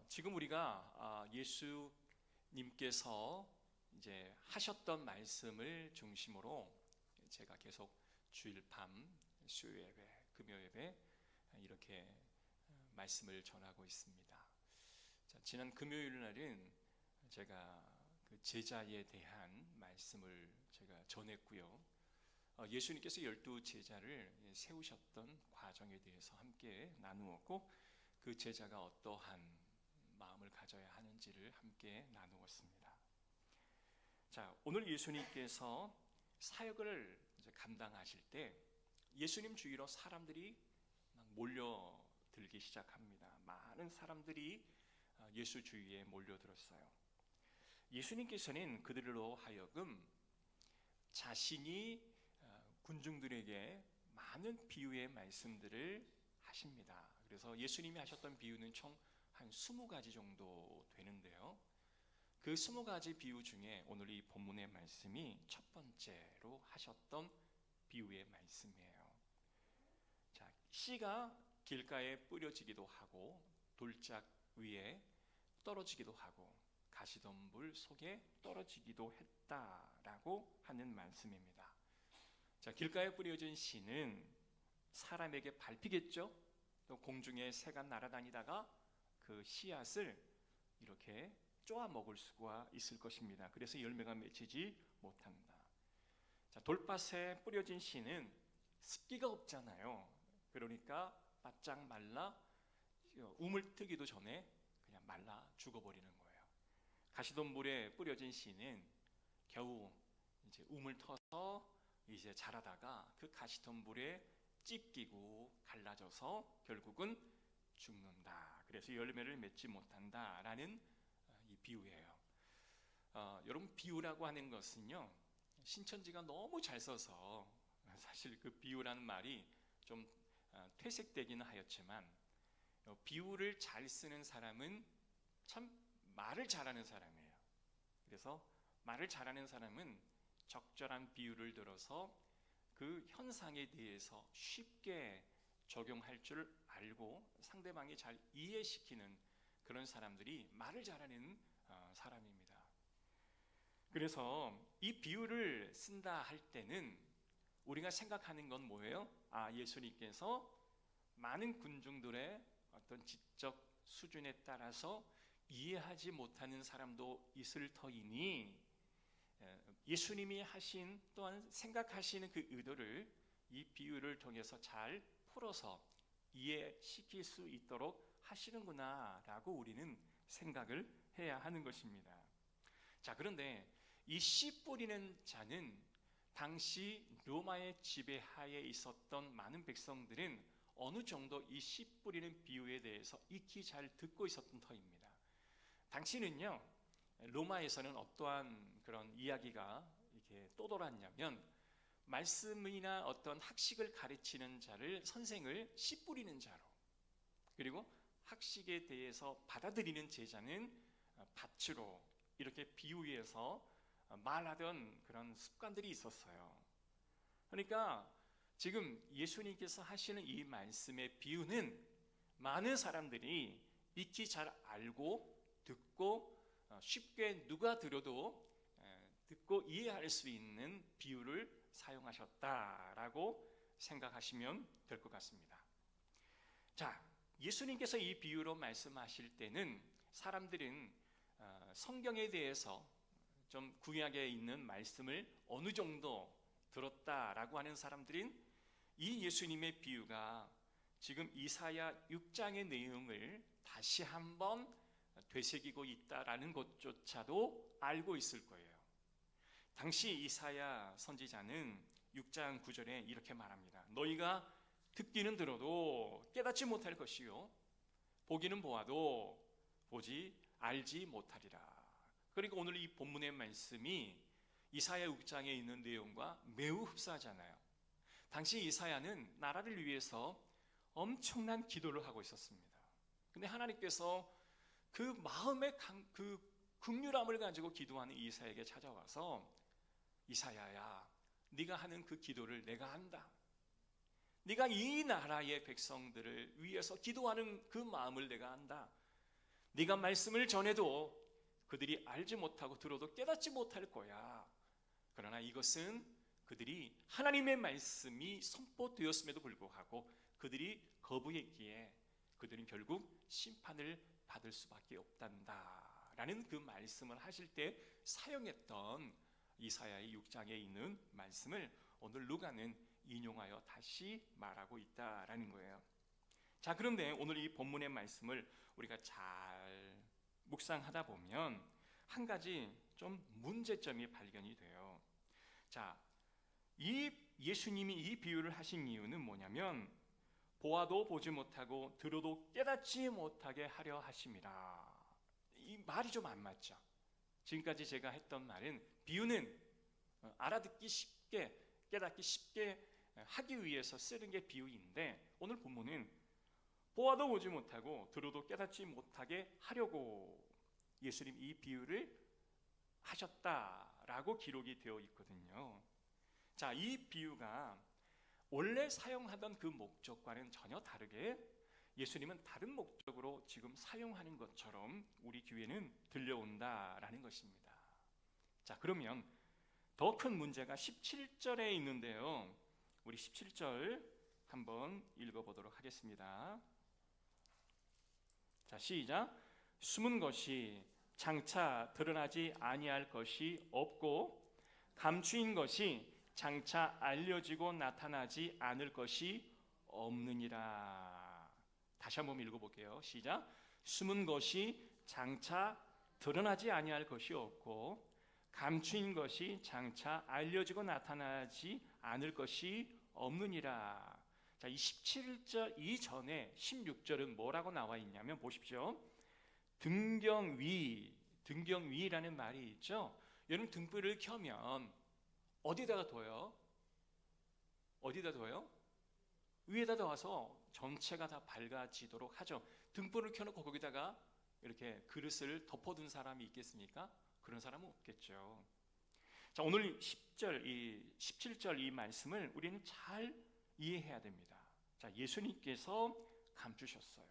지금 우리가 예수님께서 이제 하셨던 말씀을 중심으로 제가 계속 주일 밤, 수요 예배, 금요 예배 이렇게 말씀을 전하고 있습니다. 자, 지난 금요일 날은 제가 그 제자에 대한 말씀을 제가 전했고요. 예수님께서 12 제자를 세우셨던 과정에 대해서 함께 나누었고, 그 제자가 어떠한 마음을 가져야 하는지를 함께 나누었습니다. 자, 오늘 예수님께서 사역을 이제 감당하실 때 예수님 주위로 사람들이 막 몰려들기 시작합니다. 많은 사람들이 예수 주위에 몰려들었어요. 예수님께서는 그들로 하여금 자신이 군중들에게 많은 비유의 말씀들을 하십니다. 그래서 예수님이 하셨던 비유는 총 한 20가지 정도 되는데요, 그 20가지 비유 중에 오늘 이 본문의 말씀이 첫 번째로 하셨던 비유의 말씀이에요. 자, 씨가 길가에 뿌려지기도 하고 돌짝 위에 떨어지기도 하고 가시덤불 속에 떨어지기도 했다라고 하는 말씀입니다. 자, 길가에 뿌려진 씨는 사람에게 밟히겠죠? 또 공중에 새가 날아다니다가 그 씨앗을 이렇게 쪼아 먹을 수가 있을 것입니다. 그래서 열매가 맺히지 못한다. 자, 돌밭에 뿌려진 씨는 습기가 없잖아요. 그러니까 바짝 말라 움을 트기도 전에 그냥 말라 죽어버리는 거예요. 가시덤불에 뿌려진 씨는 겨우 이제 움을 터서 이제 자라다가 그 가시덤불에 찢기고 갈라져서 결국은 죽는다. 그래서 열매를 맺지 못한다라는 이 비유예요. 여러분, 비유라고 하는 것은요, 신천지가 너무 잘 써서 사실 그 비유라는 말이 좀 퇴색되기는 하였지만, 비유를 잘 쓰는 사람은 참 말을 잘하는 사람이에요. 그래서 말을 잘하는 사람은 적절한 비유를 들어서 그 현상에 대해서 쉽게 적용할 줄 알고 상대방이 잘 이해시키는 그런 사람들이 말을 잘하는 사람입니다. 그래서 이 비유를 쓴다 할 때는 우리가 생각하는 건 뭐예요? 예수님께서 많은 군중들의 어떤 지적 수준에 따라서 이해하지 못하는 사람도 있을 터이니 예수님이 하신 또한 생각하시는 그 의도를 이 비유를 통해서 잘 풀어서 이해시킬 수 있도록 하시는구나 라고 우리는 생각을 해야 하는 것입니다. 자, 그런데 이 씨 뿌리는 자는 당시 로마의 지배하에 있었던 많은 백성들은 어느 정도 이 씨 뿌리는 비유에 대해서 익히 잘 듣고 있었던 터입니다. 당시는요, 로마에서는 어떠한 그런 이야기가 이렇게 떠돌았냐면, 말씀이나 어떤 학식을 가르치는 자를, 선생을 씨 뿌리는 자로, 그리고 학식에 대해서 받아들이는 제자는 밭으로 이렇게 비유해서 말하던 그런 습관들이 있었어요. 그러니까 지금 예수님께서 하시는 이 말씀의 비유는 많은 사람들이 익히 잘 알고 듣고 쉽게 누가 들어도 듣고 이해할 수 있는 비유를 사용하셨다라고 생각하시면 될 것 같습니다. 자, 예수님께서 이 비유로 말씀하실 때는 사람들은 성경에 대해서 좀 구약에 있는 말씀을 어느 정도 들었다라고 하는 사람들은 이 예수님의 비유가 지금 이사야 6장의 내용을 다시 한번 되새기고 있다라는 것조차도 알고 있을 거예요. 당시 이사야 선지자는 6장 9절에 이렇게 말합니다. 너희가 듣기는 들어도 깨닫지 못할 것이요, 보기는 보아도 보지 알지 못하리라. 그러니까 오늘 이 본문의 말씀이 이사야 6장에 있는 내용과 매우 흡사하잖아요. 당시 이사야는 나라를 위해서 엄청난 기도를 하고 있었습니다. 근데 하나님께서 그 마음의 그 긍휼함을 가지고 기도하는 이사야에게 찾아와서, 이사야야, 네가 하는 그 기도를 내가 안다. 네가 이 나라의 백성들을 위해서 기도하는 그 마음을 내가 안다. 네가 말씀을 전해도 그들이 알지 못하고 들어도 깨닫지 못할 거야. 그러나 이것은 그들이 하나님의 말씀이 선포되었음에도 불구하고 그들이 거부했기에 그들은 결국 심판을 받을 수밖에 없단다 라는 그 말씀을 하실 때 사용했던 이사야의 6장에 있는 말씀을 오늘 누가는 인용하여 다시 말하고 있다라는 거예요. 자, 그런데 오늘 이 본문의 말씀을 우리가 잘 묵상하다 보면 한 가지 좀 문제점이 발견이 돼요. 자, 이 예수님이 이 비유를 하신 이유는 뭐냐면 보아도 보지 못하고 들어도 깨닫지 못하게 하려 하심이라. 이 말이 좀 안 맞죠. 지금까지 제가 했던 말은 비유는 알아듣기 쉽게 깨닫기 쉽게 하기 위해서 쓰는 게 비유인데 오늘 본문은 보아도 보지 못하고 들어도 깨닫지 못하게 하려고 예수님 이 비유를 하셨다라고 기록이 되어 있거든요. 자, 이 비유가 원래 사용하던 그 목적과는 전혀 다르게 예수님은 다른 목적으로 지금 사용하는 것처럼 우리 귀에는 들려온다라는 것입니다. 자, 그러면 더 큰 문제가 17절에 있는데요. 우리 17절 한번 읽어보도록 하겠습니다. 자, 시작. 숨은 것이 장차 드러나지 아니할 것이 없고 감추인 것이 장차 알려지고 나타나지 않을 것이 없느니라. 다시 한번 읽어볼게요. 시작. 숨은 것이 장차 드러나지 아니할 것이 없고 감추인 것이 장차 알려지고 나타나지 않을 것이 없느니라. 자, 이 17절 이전에 16절은 뭐라고 나와 있냐면 보십시오. 등경위라는 말이 있죠. 여러분 등불을 켜면 어디다가 둬요? 어디다 둬요? 위에다 둬서 전체가 다 밝아지도록 하죠. 등불을 켜놓고 거기다가 이렇게 그릇을 덮어둔 사람이 있겠습니까? 그런 사람은 없겠죠. 자, 오늘 17절 이 말씀을 우리는 잘 이해해야 됩니다. 자, 예수님께서 감추셨어요.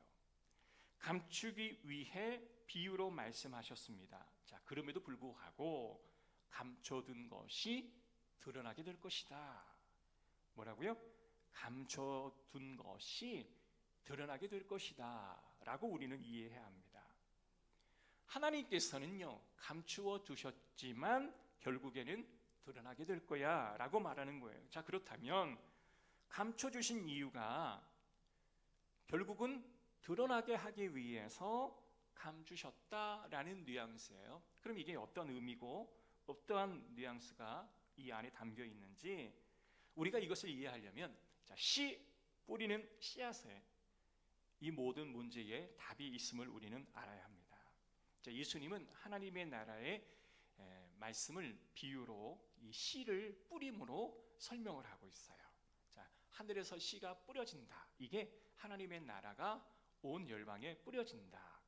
감추기 위해 비유로 말씀하셨습니다. 자, 그럼에도 불구하고 감춰둔 것이 드러나게 될 것이다. 뭐라고요? 감춰둔 것이 드러나게 될 것이다 라고 우리는 이해해야 합니다. 하나님께서는요 감추어 두셨지만 결국에는 드러나게 될 거야 라고 말하는 거예요. 자, 그렇다면 감춰주신 이유가 결국은 드러나게 하기 위해서 감추셨다라는 뉘앙스예요. 그럼 이게 어떤 의미고 어떠한 뉘앙스가 이 안에 담겨 있는지 우리가 이것을 이해하려면 자, 뿌리는 씨앗에 이 모든 문제에 답이 있음을 우리는 알아야 합니다. 자, 예수님은 하나님의 나라의 말씀을 비유로 이 씨를 뿌림으로 설명을 하고 있어요. 자, 하늘에서 씨가 뿌려진다. 이게 하나님의 나라가 온 열방에 뿌려진다.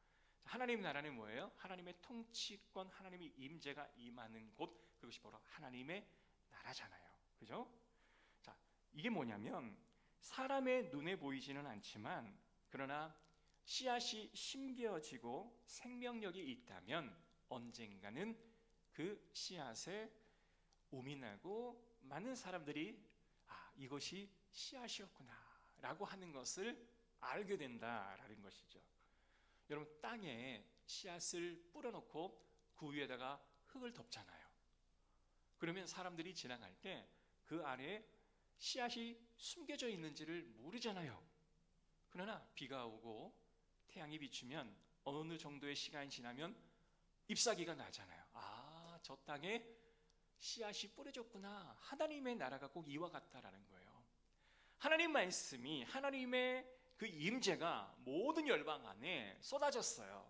하나님의 나라는 뭐예요? 하나님의 통치권, 하나님의 임재가 임하는 곳, 그것이 바로 하나님의 나라잖아요. 그죠? 자, 이게 뭐냐면 사람의 눈에 보이지는 않지만 그러나 씨앗이 심겨지고 생명력이 있다면 언젠가는 그 씨앗에 우민하고 많은 사람들이 이것이 씨앗이었구나 라고 하는 것을 알게 된다라는 것이죠. 여러분 땅에 씨앗을 뿌려놓고 그 위에다가 흙을 덮잖아요. 그러면 사람들이 지나갈 때 그 안에 씨앗이 숨겨져 있는지를 모르잖아요. 그러나 비가 오고 태양이 비추면 어느 정도의 시간이 지나면 잎사귀가 나잖아요. 저 땅에 씨앗이 뿌려졌구나. 하나님의 나라가 꼭 이와 같다라는 거예요. 하나님 말씀이 하나님의 그 임재가 모든 열방 안에 쏟아졌어요.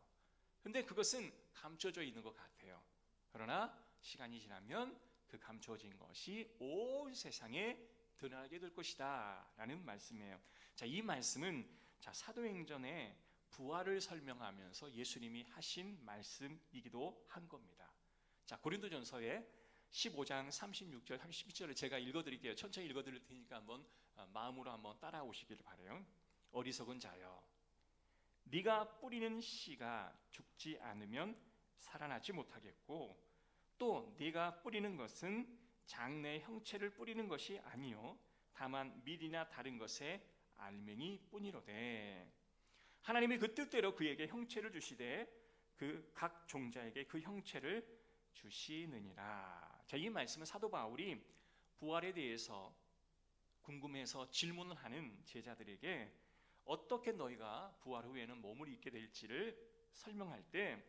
근데 그것은 감춰져 있는 것 같아요. 그러나 시간이 지나면 그 감춰진 것이 온 세상에 드러나게 될 것이다 라는 말씀이에요. 자, 이 말씀은 사도행전의 부활을 설명하면서 예수님이 하신 말씀이기도 한 겁니다. 자, 고린도전서의 15장 36절 37절을 제가 읽어드릴게요. 천천히 읽어드릴 테니까 한번 마음으로 한번 따라오시길 바라요. 어리석은 자여, 네가 뿌리는 씨가 죽지 않으면 살아나지 못하겠고 또 네가 뿌리는 것은 장래의 형체를 뿌리는 것이 아니요 다만 밀이나 다른 것의 알맹이 뿐이로되 하나님이 그 뜻대로 그에게 형체를 주시되 그 각 종자에게 그 형체를 주시느니라. 자, 이 말씀은 사도 바울이 부활에 대해서 궁금해서 질문을 하는 제자들에게 어떻게 너희가 부활 후에는 몸을 입게 될지를 설명할 때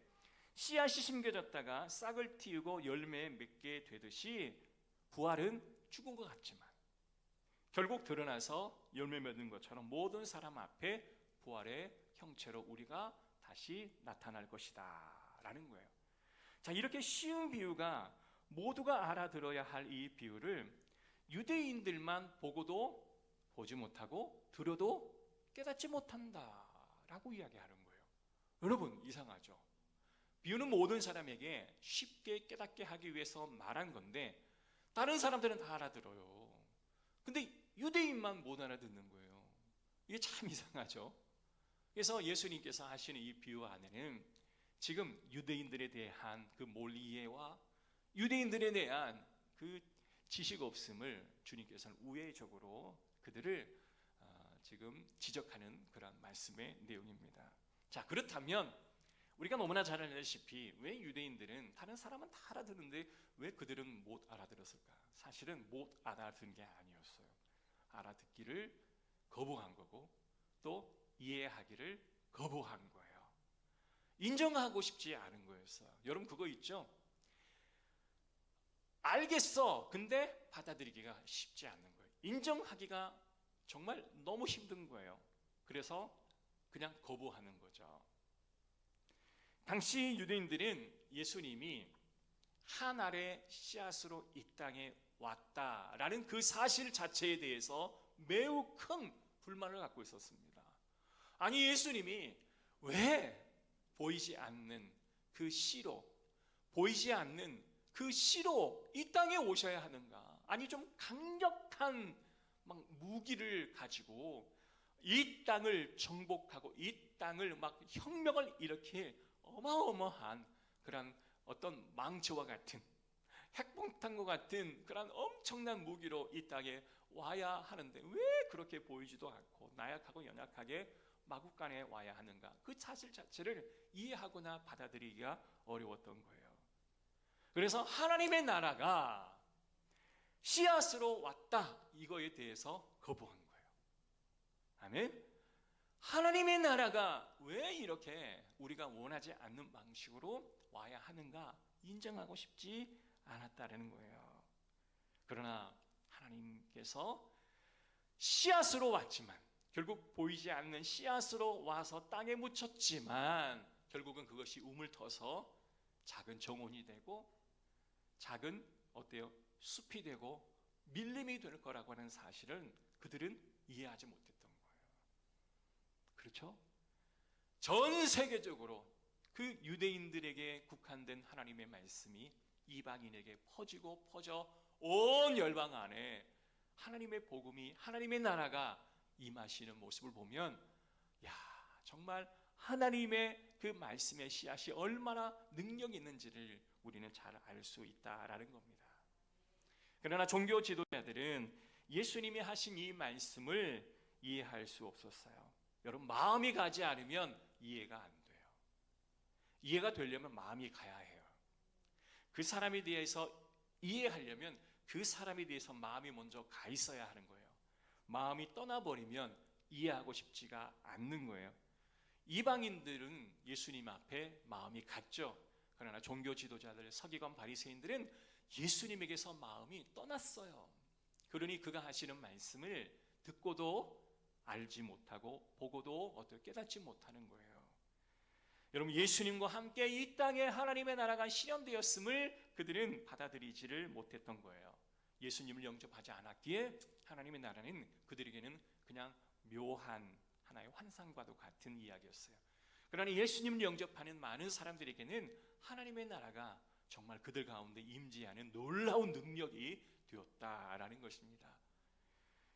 씨앗이 심겨졌다가 싹을 틔우고 열매 맺게 되듯이 부활은 죽은 것 같지만 결국 드러나서 열매 맺는 것처럼 모든 사람 앞에 부활의 형체로 우리가 다시 나타날 것이다 라는 거예요. 자, 이렇게 쉬운 비유가 모두가 알아들어야 할 이 비유를 유대인들만 보고도 보지 못하고 들어도 깨닫지 못한다라고 이야기하는 거예요. 여러분, 이상하죠? 비유는 모든 사람에게 쉽게 깨닫게 하기 위해서 말한 건데 다른 사람들은 다 알아들어요. 근데 유대인만 못 알아듣는 거예요. 이게 참 이상하죠? 그래서 예수님께서 하시는 이 비유 안에는 지금 유대인들에 대한 그 몰이해와 유대인들에 대한 그 지식 없음을 주님께서는 우회적으로 그들을 지금 지적하는 그런 말씀의 내용입니다. 자, 그렇다면 우리가 너무나 잘 알다시피 왜 유대인들은 다른 사람은 다 알아듣는데 왜 그들은 못 알아들었을까? 사실은 못 알아듣는 게 아니었어요. 알아듣기를 거부한 거고 또 이해하기를 거부한 거예요. 인정하고 싶지 않은 거였어요. 여러분 그거 있죠? 알겠어. 근데 받아들이기가 쉽지 않는 거예요. 인정하기가 정말 너무 힘든 거예요. 그래서 그냥 거부하는 거죠. 당시 유대인들은 예수님이 한 알의 씨앗으로 이 땅에 왔다라는 그 사실 자체에 대해서 매우 큰 불만을 갖고 있었습니다. 아니, 예수님이 왜 보이지 않는 그 씨로, 보이지 않는 그 씨로 이 땅에 오셔야 하는가? 아니, 좀 강력한 막 무기를 가지고 이 땅을 정복하고 이 땅을 막 혁명을 일으킬 어마어마한 그런 어떤 망치와 같은 핵폭탄과 같은 그런 엄청난 무기로 이 땅에 와야 하는데 왜 그렇게 보이지도 않고 나약하고 연약하게 마구간에 와야 하는가? 그 사실 자체를 이해하거나 받아들이기가 어려웠던 거예요. 그래서 하나님의 나라가 씨앗으로 왔다, 이거에 대해서 거부한 거예요. 아멘. 하나님의 나라가 왜 이렇게 우리가 원하지 않는 방식으로 와야 하는가 인정하고 싶지 않았다는 거예요. 그러나 하나님께서 씨앗으로 왔지만 결국 보이지 않는 씨앗으로 와서 땅에 묻혔지만 결국은 그것이 우물 터서 작은 정원이 되고 작은 어때요? 숲이 되고 밀림이 될 거라고 하는 사실은 그들은 이해하지 못했던 거예요. 그렇죠? 전 세계적으로 그 유대인들에게 국한된 하나님의 말씀이 이방인에게 퍼지고 퍼져 온 열방 안에 하나님의 복음이, 하나님의 나라가 임하시는 모습을 보면 야, 정말 하나님의 그 말씀의 씨앗이 얼마나 능력이 있는지를 우리는 잘 알 수 있다라는 겁니다. 그러나 종교 지도자들은 예수님이 하신 이 말씀을 이해할 수 없었어요. 여러분, 마음이 가지 않으면 이해가 안 돼요. 이해가 되려면 마음이 가야 해요. 그 사람에 대해서 이해하려면 그 사람에 대해서 마음이 먼저 가 있어야 하는 거예요. 마음이 떠나버리면 이해하고 싶지가 않는 거예요. 이방인들은 예수님 앞에 마음이 갔죠. 그러나 종교 지도자들, 서기관, 바리새인들은 예수님에게서 마음이 떠났어요. 그러니 그가 하시는 말씀을 듣고도 알지 못하고 보고도 어떻게 깨닫지 못하는 거예요. 여러분, 예수님과 함께 이 땅에 하나님의 나라가 실현되었음을 그들은 받아들이지를 못했던 거예요. 예수님을 영접하지 않았기에 하나님의 나라는 그들에게는 그냥 묘한 하나의 환상과도 같은 이야기였어요. 그러나 예수님을 영접하는 많은 사람들에게는 하나님의 나라가 정말 그들 가운데 임재하는 놀라운 능력이 되었다라는 것입니다.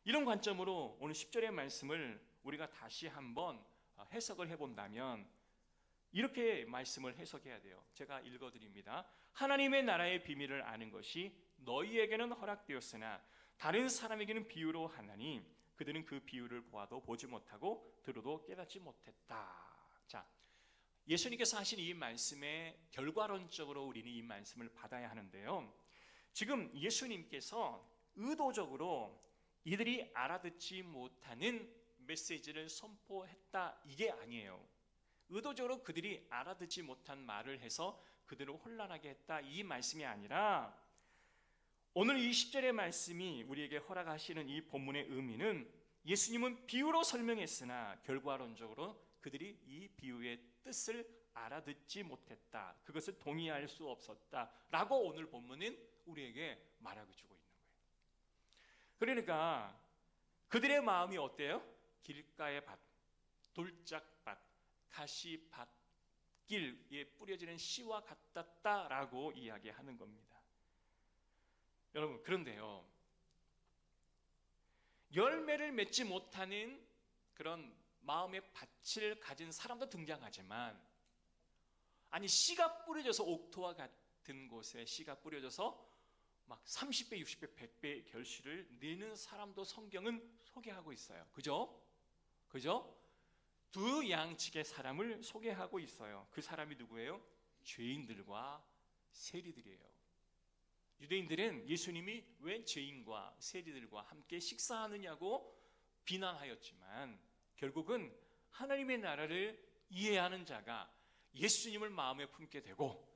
이런 관점으로 오늘 10절의 말씀을 우리가 다시 한번 해석을 해본다면 이렇게 말씀을 해석해야 돼요. 제가 읽어드립니다. 하나님의 나라의 비밀을 아는 것이 너희에게는 허락되었으나 다른 사람에게는 비유로 하나니 그들은 그 비유를 보아도 보지 못하고 들어도 깨닫지 못했다. 자, 예수님께서 하신 이 말씀의 결과론적으로 우리는 이 말씀을 받아야 하는데요. 지금 예수님께서 의도적으로 이들이 알아듣지 못하는 메시지를 선포했다, 이게 아니에요. 의도적으로 그들이 알아듣지 못한 말을 해서 그들을 혼란하게 했다, 이 말씀이 아니라 오늘 이 10절의 말씀이 우리에게 허락하시는 이 본문의 의미는 예수님은 비유로 설명했으나 결과론적으로 그들이 이 비유의 뜻을 알아듣지 못했다, 그것을 동의할 수 없었다 라고 오늘 본문은 우리에게 말하고 주고 있는 거예요. 그러니까 그들의 마음이 어때요? 길가의 밭, 돌짝밭, 가시밭길에 뿌려지는 씨와 같았다라고 이야기하는 겁니다. 여러분, 그런데요, 열매를 맺지 못하는 그런 마음의 밭을 가진 사람도 등장하지만, 아니 씨가 뿌려져서 옥토와 같은 곳에 씨가 뿌려져서 막 30배, 60배, 100배의 결실을 내는 사람도 성경은 소개하고 있어요. 그죠? 두 양측의 사람을 소개하고 있어요. 그 사람이 누구예요? 죄인들과 세리들이에요. 유대인들은 예수님이 왜 죄인과 세리들과 함께 식사하느냐고 비난하였지만, 결국은 하나님의 나라를 이해하는 자가 예수님을 마음에 품게 되고,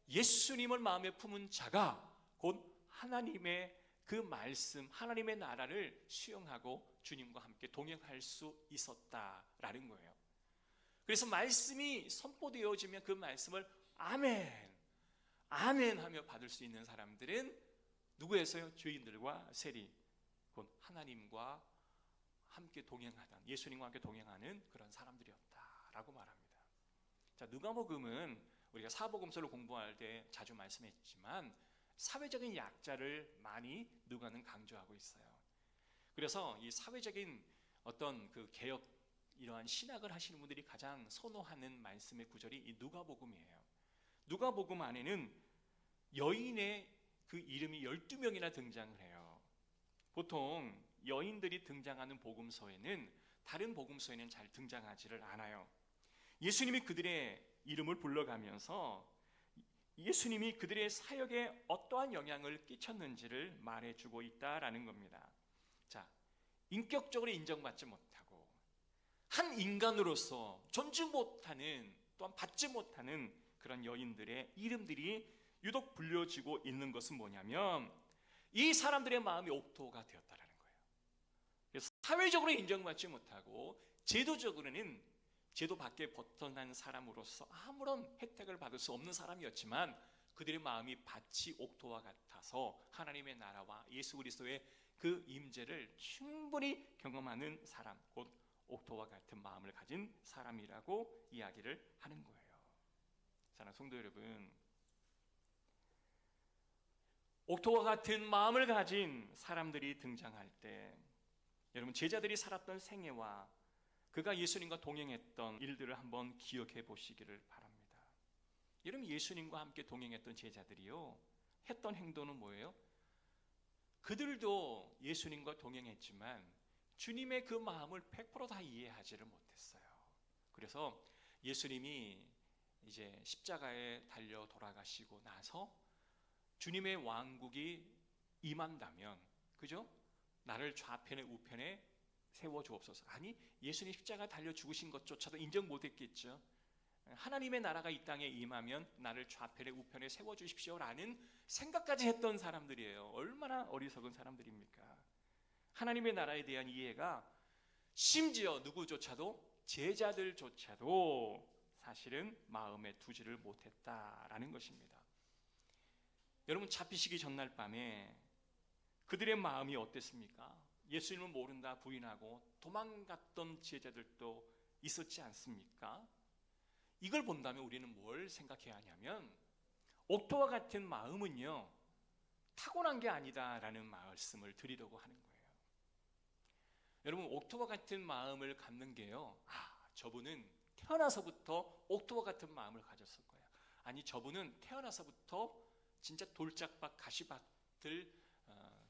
예수님을 마음에 품은 자가 곧 하나님의 그 말씀, 하나님의 나라를 수용하고 주님과 함께 동행할 수 있었다라는 거예요. 그래서 말씀이 선포되어지면 그 말씀을 아멘, 아멘 하며 받을 수 있는 사람들은 누구에서요? 죄인들과 세리, 곧 하나님과 함께 동행하던, 예수님과 함께 동행하는 그런 사람들이었다라고 말합니다. 자, 누가복음은 우리가 사복음서를 공부할 때 자주 말씀했지만 사회적인 약자를 많이 누가는 강조하고 있어요. 그래서 이 사회적인 어떤 그 개혁, 이러한 신학을 하시는 분들이 가장 선호하는 말씀의 구절이 이 누가복음이에요. 누가복음 안에는 여인의 그 이름이 12명이나 등장을 해요. 보통 여인들이 등장하는 복음서에는 다른 복음서에는 잘 등장하지를 않아요. 예수님이 그들의 이름을 불러가면서 예수님이 그들의 사역에 어떠한 영향을 끼쳤는지를 말해주고 있다라는 겁니다. 자, 인격적으로 인정받지 못하고 한 인간으로서 존중 못하는, 또한 받지 못하는 그런 여인들의 이름들이 유독 불려지고 있는 것은 뭐냐면 이 사람들의 마음이 옥토가 되었다라는 거예요. 그래서 사회적으로 인정받지 못하고 제도적으로는 제도 밖에 벗어난 사람으로서 아무런 혜택을 받을 수 없는 사람이었지만 그들의 마음이 밭이 옥토와 같아서 하나님의 나라와 예수 그리스도의 그 임재를 충분히 경험하는 사람, 곧 옥토와 같은 마음을 가진 사람이라고 이야기를 하는 거예요. 사랑하는 성도 여러분, 옥토와 같은 마음을 가진 사람들이 등장할 때 여러분, 제자들이 살았던 생애와 그가 예수님과 동행했던 일들을 한번 기억해 보시기를 바랍니다. 여러분, 예수님과 함께 동행했던 제자들이요, 했던 행동은 뭐예요? 그들도 예수님과 동행했지만 주님의 그 마음을 100% 다 이해하지를 못했어요. 그래서 예수님이 이제 십자가에 달려 돌아가시고 나서 주님의 왕국이 임한다면, 그죠? 나를 좌편에 우편에 세워주옵소서. 아니, 예수님 십자가 달려 죽으신 것조차도 인정 못했겠죠. 하나님의 나라가 이 땅에 임하면 나를 좌편에 우편에 세워주십시오라는 생각까지 했던 사람들이에요. 얼마나 어리석은 사람들입니까? 하나님의 나라에 대한 이해가 심지어 누구조차도, 제자들조차도 사실은 마음에 두지를 못했다라는 것입니다. 여러분, 잡히시기 전날 밤에 그들의 마음이 어땠습니까? 예수님을 모른다 부인하고 도망갔던 제자들도 있었지 않습니까? 이걸 본다면 우리는 뭘 생각해야 하냐면 옥토와 같은 마음은요, 타고난 게 아니다라는 말씀을 드리려고 하는 거예요. 여러분, 옥토와 같은 마음을 갖는 게요, 저분은 태어나서부터 옥토와 같은 마음을 가졌을 거야. 아니, 저분은 태어나서부터 진짜 돌짝밭, 가시밭을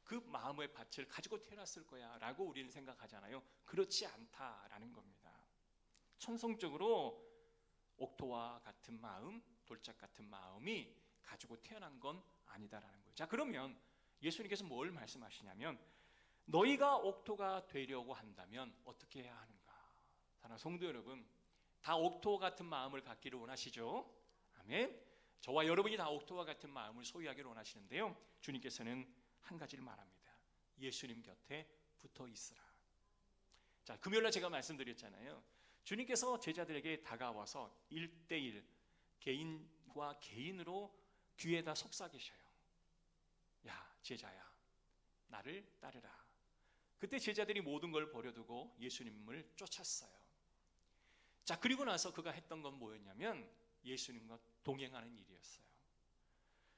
그 마음의 밭을 가지고 태어났을 거야 라고 우리는 생각하잖아요. 그렇지 않다라는 겁니다. 천성적으로 옥토와 같은 마음, 돌짝 같은 마음이 가지고 태어난 건 아니다라는 거예요. 자, 그러면 예수님께서 뭘 말씀하시냐면 너희가 옥토가 되려고 한다면 어떻게 해야 하는가? 사랑하는 성도 여러분, 다 옥토 같은 마음을 갖기를 원하시죠? 아멘. 저와 여러분이 다 옥토와 같은 마음을 소유하기를 원하시는데요, 주님께서는 한 가지를 말합니다. 예수님 곁에 붙어 있으라. 자, 금요일날 제가 말씀드렸잖아요. 주님께서 제자들에게 다가와서 1대1 개인과 개인으로 귀에다 속삭이셔요. 야, 제자야, 나를 따르라. 그때 제자들이 모든 걸 버려두고 예수님을 쫓았어요. 자, 그리고 나서 그가 했던 건 뭐였냐면 예수님과 동행하는 일이었어요.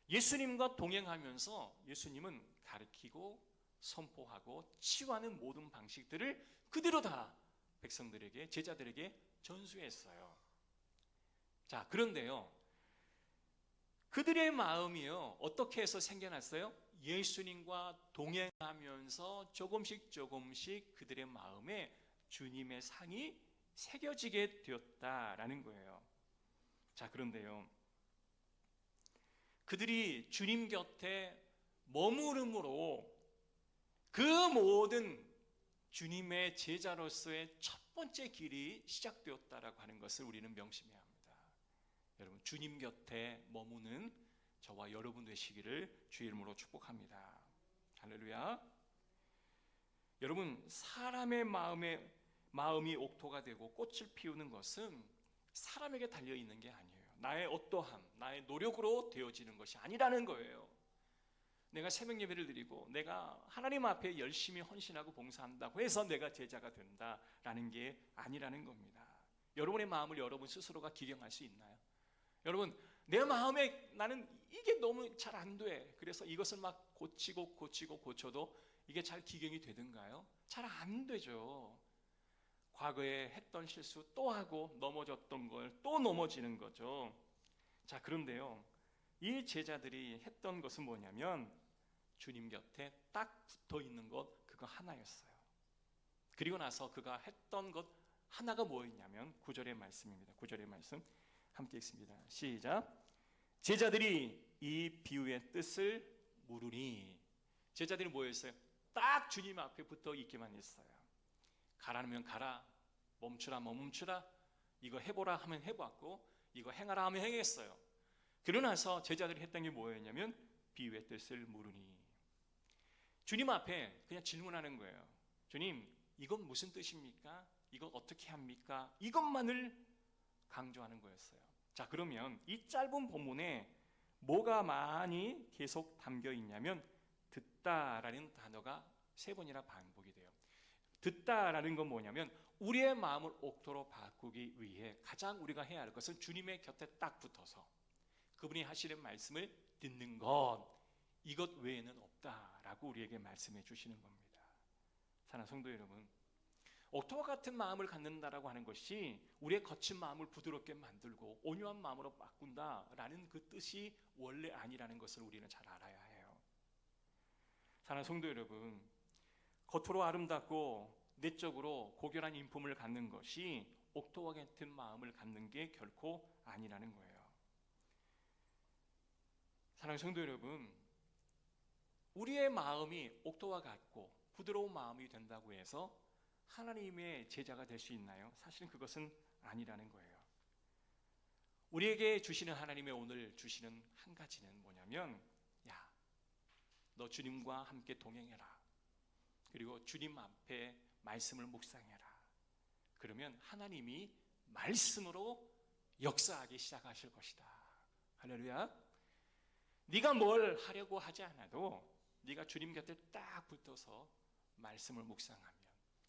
예수님과 동행하면서 예수님은 가르치고 선포하고 치유하는 모든 방식들을 그대로 다 백성들에게, 제자들에게 전수했어요. 자, 그런데요, 그들의 마음이요, 어떻게 해서 생겨났어요? 예수님과 동행하면서 조금씩 그들의 마음에 주님의 상이 새겨지게 되었다라는 거예요. 자, 그런데요, 그들이 주님 곁에 머무름으로 그 모든 주님의 제자로서의 첫 번째 길이 시작되었다라고 하는 것을 우리는 명심해야 합니다. 여러분, 주님 곁에 머무는 저와 여러분 되시기를 주의 이름으로 축복합니다. 할렐루야. 여러분, 사람의 마음이 옥토가 되고 꽃을 피우는 것은 사람에게 달려있는 게 아니에요. 나의 어떠함, 나의 노력으로 되어지는 것이 아니라는 거예요. 내가 새벽 예배를 드리고 내가 하나님 앞에 열심히 헌신하고 봉사한다고 해서 내가 제자가 된다라는 게 아니라는 겁니다. 여러분의 마음을 여러분 스스로가 기경할 수 있나요? 여러분, 내 마음에 나는 이게 너무 잘 안 돼. 그래서 이것을 막 고쳐도 이게 잘 기경이 되던가요? 잘 안 되죠. 과거에 했던 실수 또 하고 넘어졌던 걸 또 넘어지는 거죠. 자, 그런데요, 이 제자들이 했던 것은 뭐냐면 주님 곁에 딱 붙어 있는 것, 그거 하나였어요. 그리고 나서 그가 했던 것 하나가 뭐였냐면 9절의 말씀입니다. 9절의 말씀 함께 읽습니다. 시작. 제자들이 이 비유의 뜻을 물으니, 제자들이 뭐였어요? 딱 주님 앞에 붙어 있기만 했어요. 가라면 가라, 멈추라 멈추라, 이거 해보라 하면 해봤고 이거 행하라 하면 행했어요. 그러고 나서 제자들이 했던 게 뭐였냐면 비유의 뜻을 물으니, 주님 앞에 그냥 질문하는 거예요. 주님, 이건 무슨 뜻입니까? 이거 어떻게 합니까? 이것만을 강조하는 거였어요. 자, 그러면 이 짧은 본문에 뭐가 많이 계속 담겨 있냐면 듣다라는 단어가 3번이나 반복이 돼요. 듣다라는 건 뭐냐면 우리의 마음을 옥토로 바꾸기 위해 가장 우리가 해야 할 것은 주님의 곁에 딱 붙어서 그분이 하시는 말씀을 듣는 것, 이것 외에는 없다라고 우리에게 말씀해 주시는 겁니다. 사랑하는 성도 여러분, 옥토와 같은 마음을 갖는다라고 하는 것이 우리의 거친 마음을 부드럽게 만들고 온유한 마음으로 바꾼다라는 그 뜻이 원래 아니라는 것을 우리는 잘 알아야 해요. 사랑하는 성도 여러분, 겉으로 아름답고 내적으로 고결한 인품을 갖는 것이 옥토와 같은 마음을 갖는 게 결코 아니라는 거예요. 사랑하는 성도 여러분, 우리의 마음이 옥토와 같고 부드러운 마음이 된다고 해서 하나님의 제자가 될 수 있나요? 사실은 그것은 아니라는 거예요. 우리에게 주시는 하나님의 오늘 주시는 한 가지는 뭐냐면, 야, 너 주님과 함께 동행해라. 그리고 주님 앞에 말씀을 묵상해라. 그러면 하나님이 말씀으로 역사하기 시작하실 것이다. 할렐루야. 네가 뭘 하려고 하지 않아도 네가 주님 곁에 딱 붙어서 말씀을 묵상하면,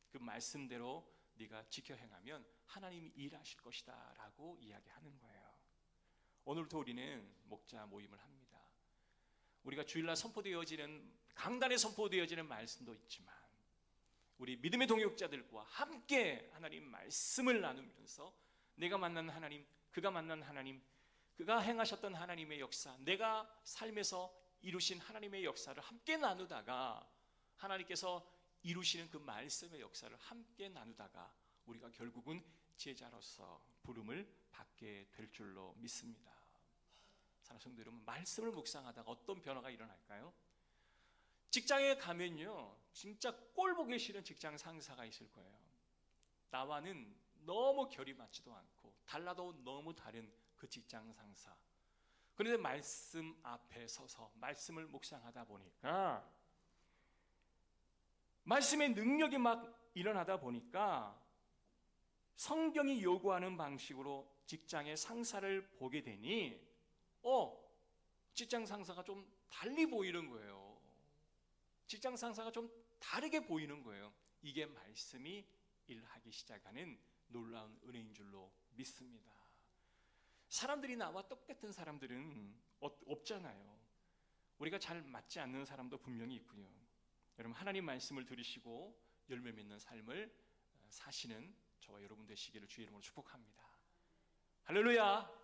그 말씀대로 네가 지켜 행하면 하나님이 일하실 것이다 라고 이야기하는 거예요. 오늘도 우리는 목자 모임을 합니다. 우리가 주일날 선포되어지는, 강단에 선포되어지는 말씀도 있지만 우리 믿음의 동역자들과 함께 하나님 말씀을 나누면서 내가 만난 하나님, 그가 만난 하나님, 그가 행하셨던 하나님의 역사, 내가 삶에서 이루신 하나님의 역사를 함께 나누다가 하나님께서 이루시는 그 말씀의 역사를 함께 나누다가 우리가 결국은 제자로서 부름을 받게 될 줄로 믿습니다. 사랑하는 성도 여러분, 말씀을 묵상하다가 어떤 변화가 일어날까요? 직장에 가면요, 진짜 꼴 보기 싫은 직장 상사가 있을 거예요. 나와는 너무 결이 맞지도 않고 달라도 너무 다른 그 직장 상사. 그런데 말씀 앞에 서서 말씀을 묵상하다 보니까 말씀의 능력이 막 일어나다 보니까 성경이 요구하는 방식으로 직장의 상사를 보게 되니 직장 상사가 좀 달리 보이는 거예요. 직장 상사가 좀 다르게 보이는 거예요. 이게 말씀이 일하기 시작하는 놀라운 은혜인 줄로 믿습니다. 사람들이 나와 똑같은 사람들은 없잖아요. 우리가 잘 맞지 않는 사람도 분명히 있고요. 여러분, 하나님 말씀을 들으시고 열매 맺는 삶을 사시는 저와 여러분 되시기를 주의 이름으로 축복합니다. 할렐루야.